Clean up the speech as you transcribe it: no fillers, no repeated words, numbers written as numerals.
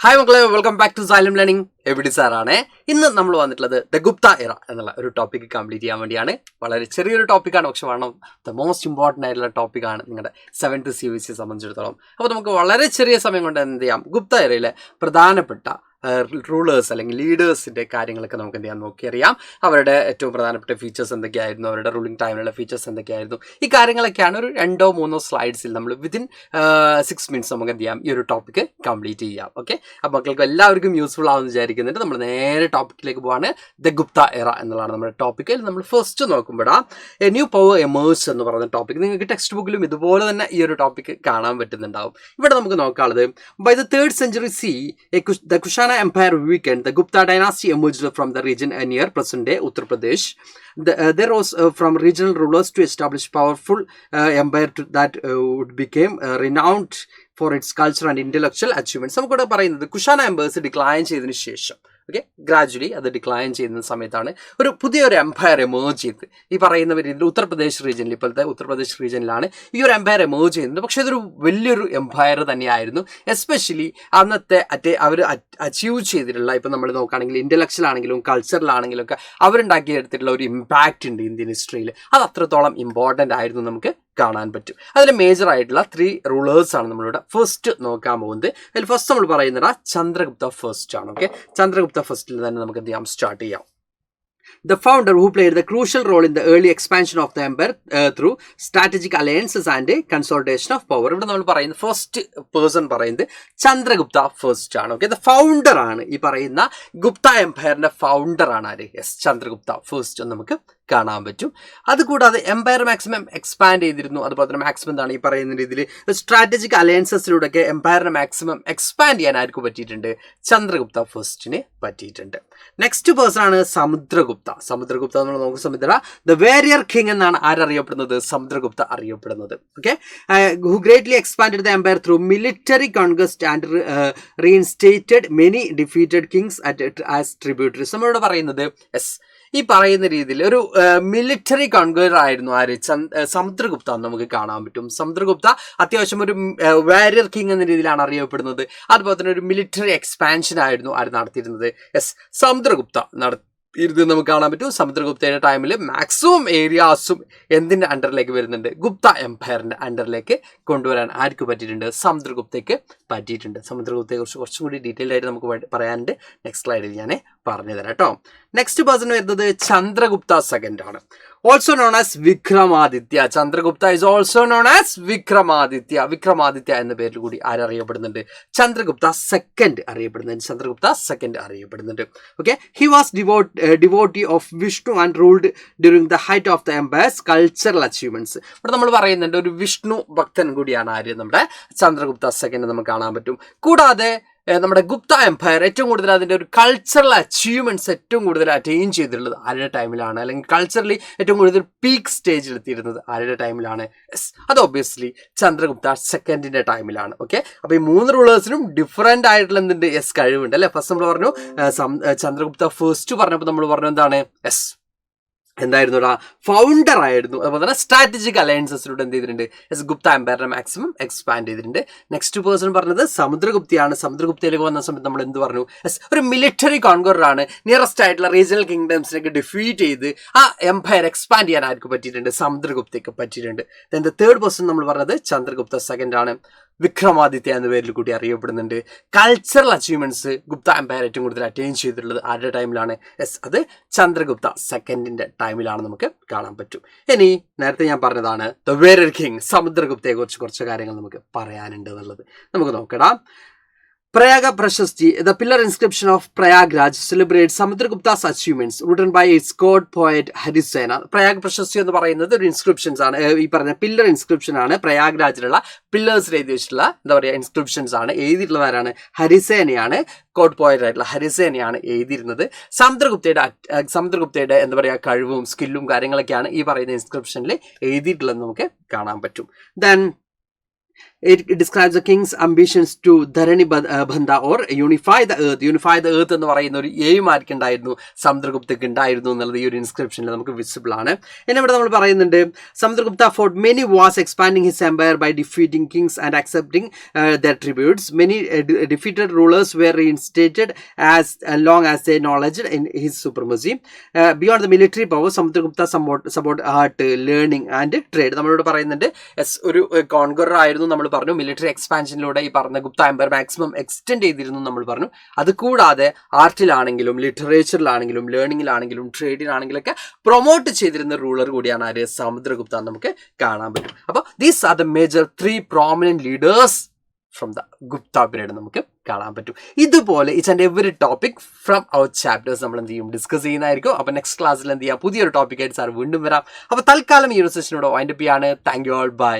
Hi മക്കളെ, welcome back to Xylem learning. എവിടെ സാറാണ്. ഇന്ന് നമ്മൾ വന്നിട്ടുള്ളത് ദ ഗുപ്ത എറ എന്നുള്ള ഒരു ടോപ്പിക് കംപ്ലീറ്റ് ചെയ്യാൻ വേണ്ടിയാണ്. വളരെ ചെറിയൊരു ടോപ്പിക്കാണ്, പക്ഷെ വേണം ദ മോസ്റ്റ് ഇമ്പോർട്ടൻ്റ് ആയിട്ടുള്ള ടോപ്പിക്കാണ് നിങ്ങളുടെ 7th CBSE സംബന്ധിച്ചിടത്തോളം. അപ്പോൾ നമുക്ക് വളരെ ചെറിയ സമയം കൊണ്ട് എന്ത് ചെയ്യാം, ഗുപ്ത എറയിലെ പ്രധാനപ്പെട്ട റൂളേഴ്സ് അല്ലെങ്കിൽ ലീഡേഴ്സിൻ്റെ കാര്യങ്ങളൊക്കെ നമുക്ക് എന്ത് ചെയ്യാൻ നോക്കിയറിയാം. അവരുടെ ഏറ്റവും പ്രധാനപ്പെട്ട ഫീച്ചേഴ്സ് എന്തൊക്കെയായിരുന്നു, അവരുടെ റൂളിംഗ് ടൈമിലുള്ള ഫീച്ചേഴ്സ് എന്തൊക്കെയായിരുന്നു, ഈ കാര്യങ്ങളൊക്കെയാണ് ഒരു 2-3 സ്ലൈഡ്സിൽ നമ്മൾ വിതിൻ 6 minutes നമുക്ക് എന്ത് ചെയ്യാം, ഈ ഒരു ടോപ്പിക്ക് കംപ്ലീറ്റ് ചെയ്യാം. ഓക്കെ, അപ്പോൾ മക്കൾക്ക് എല്ലാവർക്കും യൂസ്ഫുൾ ആവുമെന്ന് വിചാരിക്കുന്നുണ്ട്. നമ്മൾ നേരെ ടോപ്പിക്കിലേക്ക് പോവാണ്. ദ ഗുപ്ത എറ എന്നുള്ളതാണ് നമ്മുടെ ടോപ്പിക്ക്. നമ്മൾ ഫസ്റ്റ് നോക്കുമ്പോഴാണ് എ ന്യൂ പവർ എമേഴ്സ് എന്ന് പറയുന്ന ടോപ്പിക്. നിങ്ങൾക്ക് ടെക്സ്റ്റ് ബുക്കിലും ഇതുപോലെ തന്നെ ഈ ഒരു ടോപ്പിക്ക് കാണാൻ പറ്റുന്നുണ്ടാവും. ഇവിടെ നമുക്ക് നോക്കാനുള്ളത് by the 3rd century CE the Kushana Empire weakened. The Gupta dynasty emerged from the region near present-day Uttar Pradesh. There was from regional rulers to establish powerful empire that would become renowned for its culture and intellectual achievements. നമുക്കിവിടെ പറയുന്നത് Kushana empires decline ചെയ്തതിന് ശേഷം, okay, gradually അത് decline ചെയ്യുന്ന സമയത്താണ് ഒരു പുതിയൊരു Empire emerge ചെയ്ത് ഈ പറയുന്ന രീതിയിൽ ഉത്തർപ്രദേശ് റീജിയനിൽ, ഇപ്പോഴത്തെ ഉത്തർപ്രദേശ് റീജിയനിലാണ് ഈ ഒരു എംപയർ എമേർജ് ചെയ്യുന്നത്. പക്ഷേ ഇതൊരു വലിയൊരു എംപയർ തന്നെയായിരുന്നു. എസ്പെഷ്യലി അന്നത്തെ അവർ അച്ചീവ് ചെയ്തിട്ടുള്ള, ഇപ്പം നമ്മൾ നോക്കുകയാണെങ്കിൽ ഇൻ്റലക്ച്വൽ ആണെങ്കിലും കൾച്ചറിലാണെങ്കിലും ഒക്കെ അവരുണ്ടാക്കിയെടുത്തിട്ടുള്ള ഒരു ഇമ്പാക്റ്റ് ഉണ്ട് ഇന്ത്യൻ ഹിസ്റ്ററിയിൽ. അത് അത്രത്തോളം ഇമ്പോർട്ടൻ്റ് ആയിരുന്നു നമുക്ക് കാണാൻ പറ്റും. അതിൽ മേജർ ആയിട്ടുള്ള 3 റൂളേഴ്സാണ് നമ്മളിവിടെ ഫസ്റ്റ് നോക്കാൻ പോകുന്നത്. അതിൽ ഫസ്റ്റ് നമ്മൾ പറയുന്നത് ചന്ദ്രഗുപ്ത ഫസ്റ്റ് ആണ്. ഓക്കെ, ചന്ദ്രഗുപ്ത ഫസ്റ്റിൽ തന്നെ നമുക്ക് എന്ത് ചെയ്യാം, സ്റ്റാർട്ട് ചെയ്യാം. The founder who played the crucial role in the early expansion of the empire through strategic alliances and consolidation of power. ഇവിടെ നമ്മൾ പറയുന്നത് ഫസ്റ്റ് പേഴ്സൺ പറയുന്നത് ചന്ദ്രഗുപ്ത ഫസ്റ്റ് ആണ്. ഓക്കെ, ദ ഫൗണ്ടർ ആണ് ഈ പറയുന്ന ഗുപ്ത എംപയറിന്റെ ഫൗണ്ടർ ആണ് ആര്? യെസ്, ചന്ദ്രഗുപ്ത ഫസ്റ്റ് എന്ന് നമുക്ക് കാണാൻ പറ്റും. അതുകൂടാതെ എംപയർ മാക്സിമം എക്സ്പാൻഡ് ചെയ്തിരുന്നു. അതുപോലെ തന്നെ മാക്സിമം എന്താണ് ഈ പറയുന്ന രീതിയിൽ സ്ട്രാറ്റജിക് അലയൻസസിലൂടെയൊക്കെ എംപയറിനെ മാക്സിമം എക്സ്പാൻഡ് ചെയ്യാൻ ആർക്ക് പറ്റിയിട്ടുണ്ട്? ചന്ദ്രഗുപ്ത ഫസ്റ്റിന് പറ്റിയിട്ടുണ്ട്. നെക്സ്റ്റ് പേഴ്സൺ ആണ് സമുദ്രഗുപ്ത. സമുദ്രഗുപ്ത നമ്മൾ നോക്കുന്ന സമയത്ത് ദ വേരിയർ കിങ് എന്നാണ് ആരറിയപ്പെടുന്നത്? സമുദ്രഗുപ്ത അറിയപ്പെടുന്നത്. Okay, who greatly expand the empire through military conquest and reinstated many defeated kings as tributaries. നമ്മളിവിടെ പറയുന്നത് യെസ്, ഈ പറയുന്ന രീതിയിൽ ഒരു മിലിറ്ററി കോൺക്വയർ ആയിരുന്നു ആര്? സമുദ്രഗുപ്ത എന്ന് നമുക്ക് കാണാൻ പറ്റും. സമുദ്രഗുപ്ത അത്യാവശ്യം ഒരു വാരിയർ കിങ് എന്ന രീതിയിലാണ് അറിയപ്പെടുന്നത്. അതുപോലെ തന്നെ ഒരു മിലിറ്ററി എക്സ്പാൻഷൻ ആയിരുന്നു ആര് നടത്തിയിരുന്നത്? യെസ്, സമുദ്രഗുപ്ത ഇരുന്ന് നമുക്ക് കാണാൻ പറ്റും. സമുദ്രഗുപ്തയുടെ ടൈമിൽ മാക്സിമം ഏരിയാസും എന്തിൻ്റെ അണ്ടറിലേക്ക് വരുന്നുണ്ട്? ഗുപ്ത എംപയറിൻ്റെ അണ്ടറിലേക്ക് കൊണ്ടുവരാൻ ആർക്ക് പറ്റിയിട്ടുണ്ട്? സമുദ്രഗുപ്തയ്ക്ക് പറ്റിയിട്ടുണ്ട്. സമുദ്രഗുപ്തയെക്കുറിച്ച് കുറച്ചും കൂടി ഡീറ്റെയിൽ ആയിട്ട് നമുക്ക് പറയാനുണ്ട്. നെക്സ്റ്റ് സ്ലൈഡിൽ ഞാൻ പറഞ്ഞു തരാം കേട്ടോ. നെക്സ്റ്റ് പേഴ്സൺ വരുന്നത് ചന്ദ്രഗുപ്ത സെക്കൻഡ് ആണ്. Also known as Vikramaditya. Chandragupta is also known as Vikramaditya. Vikramaditya എന്ന പേരിൽ കൂടി ആരറിയപ്പെടുന്നുണ്ട്? ചന്ദ്രഗുപ്ത സെക്കൻഡ് അറിയപ്പെടുന്നുണ്ട്. ചന്ദ്രഗുപ്ത സെക്കൻഡ് അറിയപ്പെടുന്നുണ്ട്. Okay, he was devotee of Vishnu and ruled during the height of the empire's cultural achievements. ഇവിടെ നമ്മൾ പറയുന്നുണ്ട് ഒരു വിഷ്ണു ഭക്തൻ കൂടിയാണ് ആര്? നമ്മുടെ ചന്ദ്രഗുപ്ത സെക്കൻഡ് നമുക്ക് കാണാൻ പറ്റും. കൂടാതെ നമ്മുടെ ഗുപ്ത എംപയർ ഏറ്റവും കൂടുതൽ അതിൻ്റെ ഒരു കൾച്ചറൽ അച്ചീവ്മെൻറ്റ്സ് ഏറ്റവും കൂടുതൽ അറ്റൈൻ ചെയ്തിട്ടുള്ളത് ആരുടെ ടൈമിലാണ്? അല്ലെങ്കിൽ കൾച്ചറലി ഏറ്റവും കൂടുതൽ പീക്ക് സ്റ്റേജിൽ എത്തിയിരുന്നത് ആരുടെ ടൈമിലാണ്? യെസ്, അത് ഒബ്വിയസ്ലി ചന്ദ്രഗുപ്ത സെക്കൻഡിൻ്റെ ടൈമിലാണ്. ഓക്കെ, അപ്പോൾ ഈ 3 റൂളേഴ്സിനും ഡിഫറെൻ്റ് ആയിട്ടുള്ള എന്തുണ്ട്? യെസ്, കഴിവുണ്ട് അല്ലേ. ഫസ്റ്റ് നമ്മൾ പറഞ്ഞു ചന്ദ്രഗുപ്ത ഫസ്റ്റ് പറഞ്ഞപ്പോൾ നമ്മൾ പറഞ്ഞു എന്താണ്? യെസ്, എന്തായിരുന്നു? ഫൗണ്ടർ ആയിരുന്നു. അതുപോലെ തന്നെ സ്ട്രാറ്റജിക് അലയൻസസിലൂടെ എന്ത് ചെയ്തിട്ടുണ്ട്? യെസ്, ഗുപ്ത എംപയറിനെ മാക്സിമം എക്സ്പാൻഡ് ചെയ്തിട്ടുണ്ട്. നെക്സ്റ്റ് പേഴ്സൺ പറഞ്ഞത് സമുദ്രഗുപ്തയാണ്. സമുദ്രഗുപ്തയിലേക്ക് വന്ന സമയത്ത് നമ്മൾ എന്ത് പറഞ്ഞു? യെസ്, ഒരു മിലിറ്ററി കോൺക്വറർ ആണ്. നിയറസ്റ്റ് ആയിട്ടുള്ള റീജിയണൽ കിങ്ഡംസിനൊക്കെ ഡിഫീറ്റ് ചെയ്ത് ആ എംപയർ എക്സ്പാൻഡ് ചെയ്യാൻ ആർക്ക് പറ്റിയിട്ടുണ്ട്? സമുദ്രഗുപ്തയ്ക്ക് പറ്റിയിട്ടുണ്ട്. ദെൻ ദ തേർഡ് പേഴ്സൺ നമ്മൾ പറഞ്ഞത് ചന്ദ്രഗുപ്ത സെക്കൻഡ് ആണ്. വിക്രമാദിത്യ എന്ന പേരിൽ കൂടി അറിയപ്പെടുന്നുണ്ട്. കൾച്ചറൽ അച്ചീവ്മെന്റ്സ് ഗുപ്ത എംപയർ ഏറ്റവും കൂടുതൽ അറ്റൈൻ ചെയ്തിട്ടുള്ളത് ആരുടെ ടൈമിലാണ്? യെസ്, അത് ചന്ദ്രഗുപ്ത സെക്കൻഡിന്റെ ടൈമിലാണ് നമുക്ക് കാണാൻ പറ്റും. ഇനി നേരത്തെ ഞാൻ പറഞ്ഞതാണ് ദ വേരിയർ കിങ് സമുദ്രഗുപ്തയെ കുറിച്ച് കുറച്ച് കാര്യങ്ങൾ നമുക്ക് പറയാനുണ്ട് എന്നുള്ളത് നമുക്ക് നോക്കണം. Prayaga Prashasti, the pillar inscription of Prayagraj, celebrates Samudragupta's achievements, written by its god poet Harisena. Prayaga Prashasti എന്ന് പറയുന്നത് ഒരു ഇൻസ്ക്രിപ്ഷൻസ് ആണ്. ഈ പറഞ്ഞ പില്ലർ ഇൻസ്ക്രിപ്ഷൻ ആണ്. പ്രയാഗ്രാജിലുള്ള പില്ലേഴ്സിൽ എഴുതി വെച്ചിട്ടുള്ള എന്താ പറയുക ഇൻസ്ക്രിപ്ഷൻസ് ആണ്. എഴുതിയിട്ടുള്ളവരാണ് ഹരിസേനയാണ്. കോഡ് പോയറ്റ് ആയിട്ടുള്ള ഹരിസേനയാണ് എഴുതിയിരുന്നത്. സമുദ്രഗുപ്തയുടെ എന്താ പറയുക കഴിവും സ്കില്ലും കാര്യങ്ങളൊക്കെയാണ് ഈ പറയുന്ന ഇൻസ്ക്രിപ്ഷനിൽ എഴുതിയിട്ടുള്ളത് നമുക്ക് കാണാൻ പറ്റും. Then It describes the king's ambitions to ധരണി ബന്ധ or unify the earth എന്ന് പറയുന്ന ഒരു എയിം ആർക്കുണ്ടായിരുന്നു, സമുദ്രഗുപ്തക്ക് ഉണ്ടായിരുന്നു എന്നുള്ളത് ഈ ഒരു ഇൻസ്ക്രിപ്ഷനിൽ നമുക്ക് വിസിബിൾ ആണ്. ഇനി ഇവിടെ നമ്മൾ പറയുന്നുണ്ട് Samudragupta fought many wars expanding his empire by defeating kings and accepting their tributes. Many defeated rulers were reinstated as long as they acknowledged in his supremacy. Beyond the military power, Samudragupta support art, learning and trade. നമ്മളോട് പറയുന്നുണ്ട് ഒരു conqueror ആയിരുന്നു. നമ്മൾ പറഞ്ഞു military എക്സ്പാൻഷനിലൂടെ ഈ പറഞ്ഞ Gupta Empire maximum extend ചെയ്തിരുന്നു നമ്മൾ പറഞ്ഞു. അത് കൂടാതെ ആർട്ടിലാണെങ്കിലും ലിറ്ററേച്ചറിലാണെങ്കിലും ലേണിംഗിലാണെങ്കിലും ട്രേഡിലാണെങ്കിലും ഒക്കെ പ്രൊമോട്ട് ചെയ്തിരുന്ന റൂളർ കൂടിയാണ് ആര്, സമുദ്രഗുപ്ത എന്ന് നമുക്ക് കാണാൻ പറ്റും. അപ്പോൾ these are the major 3 prominent leaders from the Gupta period നമുക്ക് കാണാൻ പറ്റും. ഇതുപോലെ each and every topic from our chapters നമ്മൾ എന്ത് ചെയ്യും, ഡിസ്കസ് ചെയ്യുന്നതായിരിക്കും. അപ്പോൾ നെക്സ്റ്റ് ക്ലാസ്സിൽ എന്ത് ചെയ്യാം, പുതിയൊരു ടോപ്പിക്കായിട്ട് സാർ വീണ്ടും വരാം. അപ്പോൾ തൽക്കാലം ഈ ഒരു സെഷനോട് വൈൻഡപ്പ് ചെയ്യാണ്. Thank you all, by.